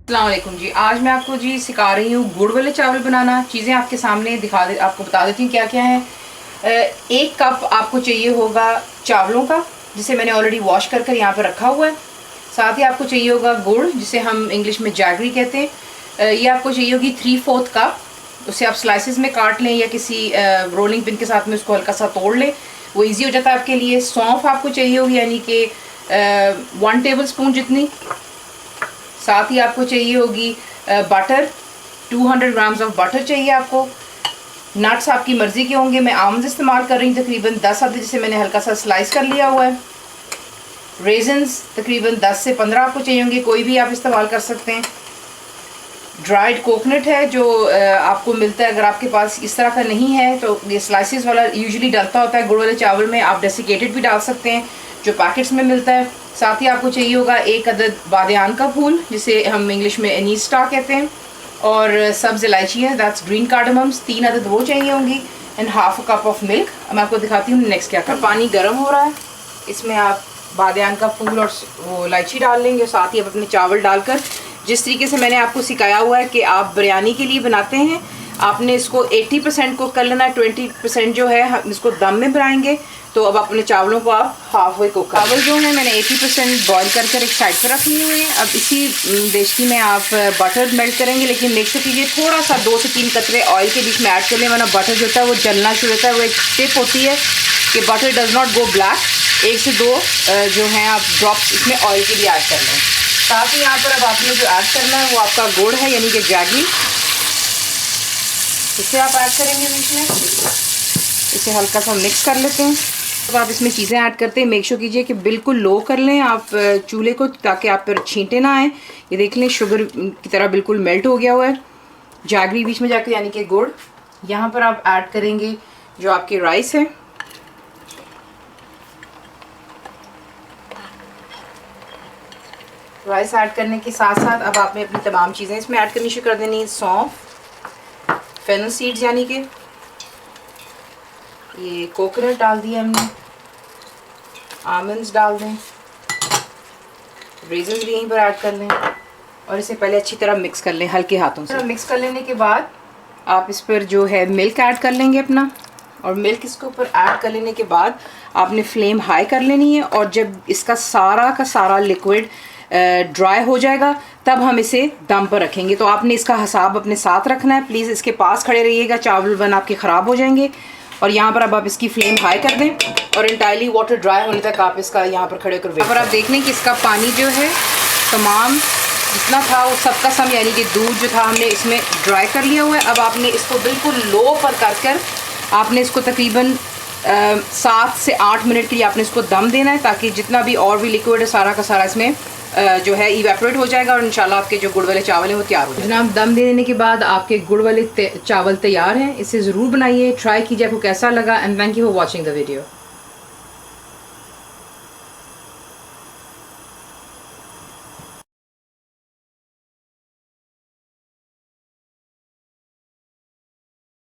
अस्सलाम वालेकुम जी। आज मैं आपको जी सिखा रही हूँ गुड़ वाले चावल बनाना। चीज़ें आपके सामने आपको बता देती हूँ क्या क्या है। 1 कप आपको चाहिए होगा चावलों का, जिसे मैंने ऑलरेडी वॉश कर कर यहाँ पर रखा हुआ है। साथ ही आपको चाहिए होगा गुड़, जिसे हम इंग्लिश में जैगरी कहते हैं। ये आपको चाहिए होगी 3/4 कप। उसे आप स्लाइसिस में काट लें या किसी रोलिंग पिन के साथ में उसको हल्का सा तोड़ लें, वो ईजी हो जाता है आपके लिए। सौंफ आपको चाहिए होगी, यानी कि 1 टेबल स्पून जितनी। साथ ही आपको चाहिए होगी बटर, 200 ग्राम्स ऑफ बटर चाहिए आपको। नट्स आपकी मर्ज़ी के होंगे। मैं आमंड इस्तेमाल कर रही हूँ, तकरीबन 10 अदद, जिसे मैंने हल्का सा स्लाइस कर लिया हुआ है। रेजन्स तकरीबन 10 से 15 आपको चाहिए होंगे, कोई भी आप इस्तेमाल कर सकते हैं। ड्राइड कोकोनट है जो आपको मिलता है, अगर आपके पास इस तरह का नहीं है तो ये स्लाइसिस वाला यूजुअली डलता होता है गुड़ वाले चावल में। आप डेसिकेटेड भी डाल सकते हैं जो पैकेट्स में मिलता है। साथ ही आपको चाहिए होगा 1 अदद बादियान का फूल, जिसे हम इंग्लिश में एनीस स्टार कहते हैं, और सब्ज़ इलायची है, दैट्स ग्रीन कार्डमम्स, 3 अदद वो चाहिए होंगी, and half a cup of milk. मैं आपको दिखाती हूँ नेक्स्ट क्या कर। पानी गर्म हो रहा है, इसमें आप बादियान का फूल और वो इलायची डाल लेंगे। साथ ही आप अपने चावल डालकर, जिस तरीके से मैंने आपको सिखाया हुआ है कि आप बिरयानी के लिए बनाते हैं, आपने इसको 80% कुक कर लेना है, 20% जो है हम इसको दम में बनाएंगे। तो अब अपने चावलों को आप हाफ वे कुक। चावल जो है मैंने 80% बॉईल कर कर एक साइड पर रख लिए हुए हैं। अब इसी देशकी में आप बटर मेल्ट करेंगे, लेकिन मेक श्योर कीजिए थोड़ा सा 2 से 3 कतरे ऑयल के बीच में ऐड कर लें, वरना बटर जो होता है वो जलना शुरू होता है। वो एक टिप होती है कि butter does not go black. 1 से 2 जो हैं आप ड्रॉप्स इसमें ऑयल के लिए ऐड कर लें। साथ ही यहाँ पर अब आपने जो ऐड करना है वो आपका गुड़ है, यानी कि जैगरी, इसे आप ऐड करेंगे बीच में। इसे हल्का सा मिक्स कर लेते हैं। अब आप इसमें चीज़ें ऐड करते हैं, मेक श्योर कीजिए कि बिल्कुल लो कर लें आप चूल्हे को, ताकि आप पर छींटे ना आए। ये देख लें शुगर की तरह बिल्कुल मेल्ट हो गया हुआ है, जैगरी बीच में जाकर, यानी कि गुड़। यहाँ पर आप ऐड करेंगे जो आपके राइस है। राइस ऐड करने के साथ साथ अब आपने अपनी तमाम चीज़ें इसमें ऐड करनी शुरू कर देनी। सौंफ, फेनल सीड्स, यानी कि ये कोकोनट डाल दिया हमने, आमंड्स डाल दें, रेजन्स भी यहीं पर ऐड कर लें, और इसे पहले अच्छी तरह मिक्स कर लें हल्के हाथों से। मिक्स कर लेने के बाद आप इस पर जो है मिल्क ऐड कर लेंगे अपना, और मिल्क इसके ऊपर ऐड कर लेने के बाद आपने फ्लेम हाई कर लेनी है। और जब इसका सारा का सारा लिक्विड ड्राई हो जाएगा, तब हम इसे दम पर रखेंगे। तो आपने इसका हिसाब अपने साथ रखना है, प्लीज़ इसके पास खड़े रहिएगा, चावल वन आपके ख़राब हो जाएंगे। और यहाँ पर अब आप इसकी फ्लेम हाई कर दें, और इंटायरली वाटर ड्राई होने तक आप इसका यहाँ पर खड़े कर वेट। अब आप देख लें कि इसका पानी जो है तमाम जितना था वो सबका सम, यानी कि दूध जो था हमने इसमें ड्राई कर लिया हुआ है। अब आपने इसको बिल्कुल लो पर कर आपने इसको तकरीबन 7 से 8 मिनट के लिए आपने इसको दम देना है, ताकि जितना भी और भी लिक्विड है सारा का सारा इसमें जो है इवेपोरेट हो जाएगा, और इंशाल्लाह आपके जो गुड़ वाले चावल हैं वो तैयार हो जाएंगे। जनाब, दम दे देने के बाद आपके गुड़ वाले चावल तैयार हैं। इसे ज़रूर बनाइए, ट्राई कीजिए, आपको कैसा लगा। And thank you for watching the video.